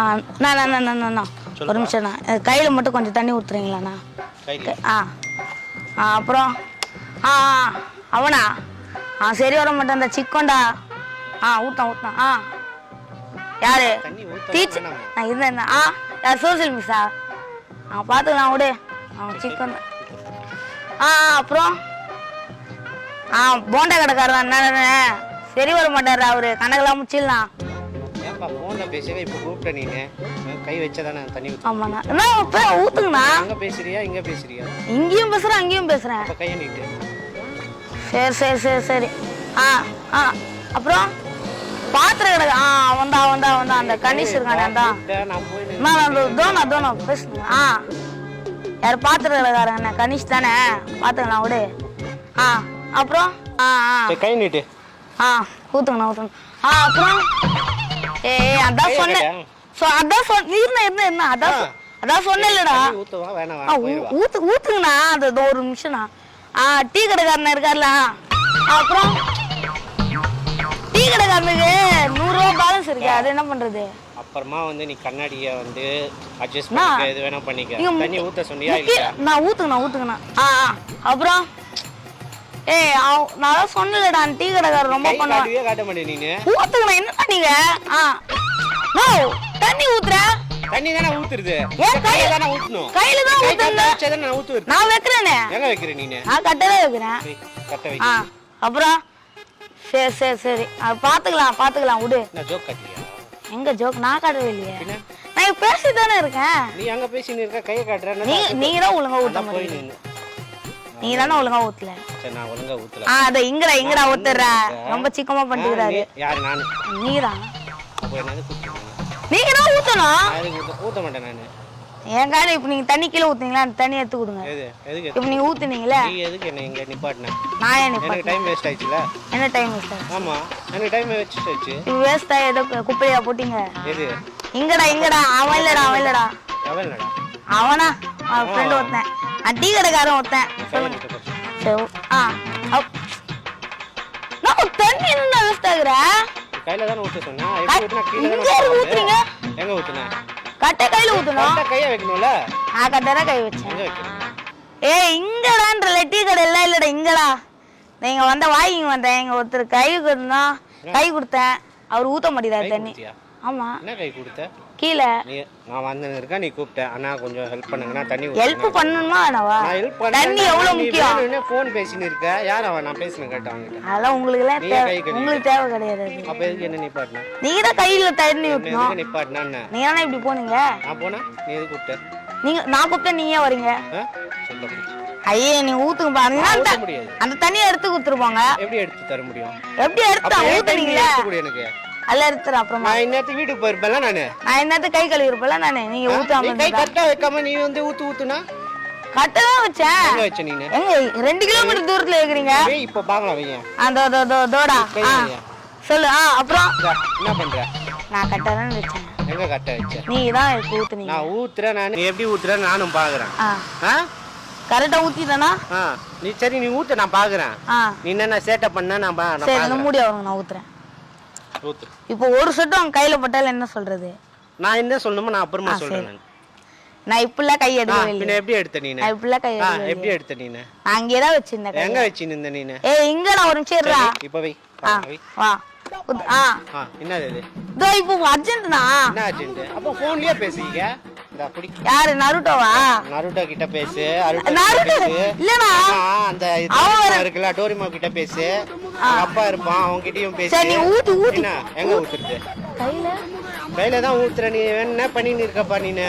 அண்ணா ஒரு நிமிஷம்ண்ணா கையில் மட்டும் கொஞ்சம் தண்ணி ஊற்றுறீங்களாண்ணா அப்புறம் அவனா சரி வர மாட்டேன் அந்த சிக்கோண்டா ஊத்தான் யாரு டீச்சர் நான் இருந்தேன் யார் சோசியல் மிஸ்ஸா பார்த்துக்கலாம் விடு சிக்கன் அப்புறம் போண்டா கடைக்காரர் என்ன சரி வர மாட்டாரு அவரு கணக்கெல்லாம் முடிச்சிடலாம் பேசவே இப்ப கூப்பிட்ட நீங்க கை வச்சதானே தண்ணி ஆமாண்ணா என்ன ஊத்துங்கண்ணா அங்க பேசுறியா இங்க பேசுறியா இங்கேயும் பேசுறேன் அங்கேயும் பேசுறேன் கையை நீட்டு சரி சரி சரி சரி அப்புறம் பாத்திரம் கிடக்கு வந்தா அந்த கணேஷ் இருக்கானே தோனா பேசுங்க யார் பாத்திரம் கிடக்காரு என்ன கணேஷ் தானே பாத்துக்கலாம் விடு அப்புறம் கை நீட்டு ஊத்துங்கண்ணா அப்புறம் அதான் சொன்னேன் அதான் சொன்னேன்லடா ஊத்துங்கண்ணா அது ஒரு நிமிஷம்ண்ணா டீ கடைக்காரன் இருக்கார்ல அப்புறம் டீ கடைக்காரனுக்கு 100 ரூபா பேலன்ஸ் இருக்கு அது என்ன பண்றது அப்புறமா வந்து நீ கண்ணாடிய வந்து அட்ஜஸ்ட் பண்ணிக்க எது வேணா பண்ணிக்க தண்ணி ஊத்த சொன்னியா இல்ல நான் ஊத்துங்கண்ணா அப்புறம் நான் சொன்னலடா டீ கடைக்காரர் ரொம்ப பண்ணுவாங்க காட்ட மாட்டே நீ ஊத்துங்கண்ணா என்ன நீங்க தண்ணி ஊத்துற தண்ணி தான ஊத்துறது கையில தான ஊத்தணும் கையில தான் ஊத்துறேன் நான் ஊத்துறேன் நான் வைக்கிறேனே எங்க வைக்கிற நீ நான் கட்டவே வைக்கிறேன் கட்ட வை அப்புறம் சரி அது பாத்துக்கலாம் விடு நான் ஜோக் காட்டியா எங்க ஜோக் நான் காட்டவே இல்லையே நான் பேசி தானே இருக்கேன் நீ அங்க பேசிட்டு இருக்க கையை காட்டுற நீங்க தான் ஒழுங்கா ஊத்த மாட்டீங்க நீங்க தானே ஒழுங்கா ஊத்தல சரி நான் ஒழுங்கா ஊத்தல அத இங்கடா ஊத்துற ரொம்ப சிக்கமா பண்ணிக்கிறாரு யார் நானு நீதான் அப்ப என்னது குத்துறீங்க நீங்க தான் ஊத்தணும் அதுக்கு ஊத்த மாட்டேன் நானு ஏன் கால இப்ப நீங்க தண்ணி கீழ ஊத்துனீங்களா அந்த தண்ணி எடுத்து கொடுங்க எதுக்கு இப்ப நீங்க ஊத்துனீங்களே நீ எதுக்கு என்ன இங்க நிப்பாட்ன நான் ஏன் நிப்பாட்ன எனக்கு டைம் வேஸ்ட் ஆயிடுச்சுல என்ன டைம் வேஸ்ட் ஆச்சு ஆமா எனக்கு டைம் வேஸ்ட் ஆயிடுச்சு இது வேஸ்ட் ஆயி ஏதோ குப்பையா போட்டீங்க எது இங்கடா அவன் இல்லடா அவனா அவன் ஃப்ரெண்ட் ஒருத்தன் டீ கடைக்காரன் ஒருத்தன் சரி நான் தண்ணி என்ன வேஸ்ட் ஆகுற கையில தான ஊத்த சொன்னா எப்படி ஊத்துனா கீழ தான ஊத்துறீங்க எங்க ஊத்துனா கட்ட கையில ஊத்தணும் கைய வைக்கணும்ல கட்டற கை வச்சேன் எங்க வைக்கணும் இங்கடான்ற டீ கடை எல்லாம் இல்லடா இங்கடா நீங்க வந்த வாங்கிங்க வந்தேன் எங்க ஒருத்தர் கை கொடுத்தேன் அவர் ஊத்த மாட்டேறாரு தண்ணி ஆமா என்ன கை கொடுத்த கீழே நான் வந்து இருக்கேன் நீ கூப்பிட்ட அண்ணா கொஞ்சம் ஹெல்ப் பண்ணுங்கனா தண்ணி ஹெல்ப் பண்ணணுமா அண்ணாவா நான் ஹெல்ப் பண்ண தண்ணி எவ்வளவு முக்கியம் நீ ஃபோன் பேசிட்டு இருக்க யார் அவன் நான் பேசின கேட்டவங்க அதெல்லாம் உங்களுக்கு எல்லாம் உங்களுக்கு தேவை கிடையாது அப்ப எதுக்கு என்ன நிப்பாட்னா நீங்க தான் கையில தண்ணி ஊத்தணும் எதுக்கு நிப்பாட்னா என்ன நீங்க தானே இப்படி போனீங்க நான் போனா நீ எதுக்கு கூப்பிட்ட நீங்க நான் கூப்பிட்டா நீங்க ஏன் வரீங்க சொல்ல முடியும் ஐயே நீ ஊத்துங்க பாருங்க அந்த தண்ணியை எடுத்து கொடுத்துருப்பாங்க எப்படி எடுத்து தர முடியும் எப்படி எடுத்து ஊத்துனீங்களா எனக்கு அல்ல எடுத்துற அப்புறமா நான் இன்னத்து வீட்டுக்கு போயிருப்பேன்ல நான் இன்னத்து கை கழுவி இருப்பேன்ல நீங்க ஊத்தாம கை கரெக்டா வைக்காம நீ வந்து ஊத்துனா கட்டதான் வச்சேன் எங்க வச்ச நீ எங்க 2 கிலோமீட்டர் தூரத்துல இருக்கிறீங்க இப்ப பாக்கலாம் வைங்க தோடா சொல்லு அப்புறம் என்ன பண்ற நான் கட்டதான் வச்சேன் எங்க கட்ட வச்ச நீ தான் ஊத்துனீங்க நான் ஊத்துறேன் நான் எப்படி ஊத்துறேன் நானும் பாக்குறேன் கரெக்டா ஊத்திட்டேனா நீ சரி நீ ஊத்து நான் பாக்குறேன் நீ என்ன சேட்டை பண்ண நான் சரி மூடி அவங்க நான் ஊத்துறேன் இப்போ ஒரு சொட்டு அவங்க கையில பட்டால என்ன சொல்றது நான் என்ன சொல்லணுமோ நான் அப்புறமா சொல்றேன் நான் இப்பல கை எடுக்கவே இல்ல நீ எப்படி எடுத்த நீ நான் இப்பல கை எடுக்கவே எப்படி எடுத்த நீ நான் அங்கே தான் வச்சிருந்தேன் எங்க வச்சிருந்த நீ இங்க நான் ஒரு நிமிஷம் இருடா இப்ப வை வா என்னது இது தோ இப்போ அர்ஜென்ட்னா என்ன அர்ஜென்ட் அப்ப போன்லயே பேசுவீங்க யாரு நருட்டோவா நருட்டோ கிட்ட பேசு இல்லனா அந்த இது இருக்குல டோரிமா கிட்ட பேசு அப்பா இருப்பான் அவங்க கிட்டயும் பேசு சரி ஊத்து எங்க ஊத்துறது கையில தான் ஊத்துற நீ என்ன பண்ணிட்டு இருக்கப்பா நீனு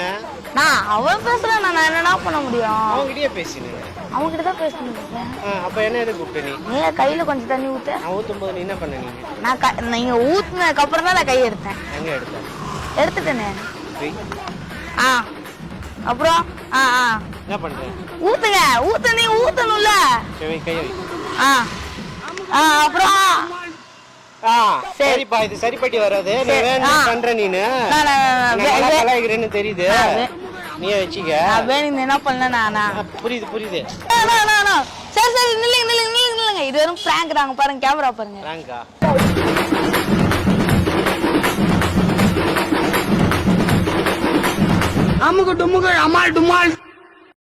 நான் அவன் பேசுறேன் நான் என்னடா பண்ண முடியும் அவங்க கிட்டயே பேசினே அவங்க கிட்ட தான் பேசினேன் அப்ப என்ன எதுக்கு கூப்பிட்ட நீ கையில கொஞ்சம் தண்ணி ஊத்து நான் ஊத்தும்போது நீ என்ன பண்ண நீங்க ஊத்துனதுக்கு அப்புறம் தான் நான் கை எடுத்தேன் எங்க எடுத்துட்டேனே அப்புறம் என்ன பண்ற ஊத்துங்க நீ ஊத்தணும்ல சரி கை வை அப்புறம் சரிப்பா இது சரிப்பட்டி வராது நீ வேணும் பண்ற நீனு கலாய்க்கிறேன்னு தெரியுது நீயே வச்சுக்க வேணும் என்ன பண்ண புரியுது சரி நில்லுங்க இது வெறும் பிராங்க் தாங்க பாருங்க கேமரா பாருங்க அமுக்கு டுமுக்கு அமால் டுமால்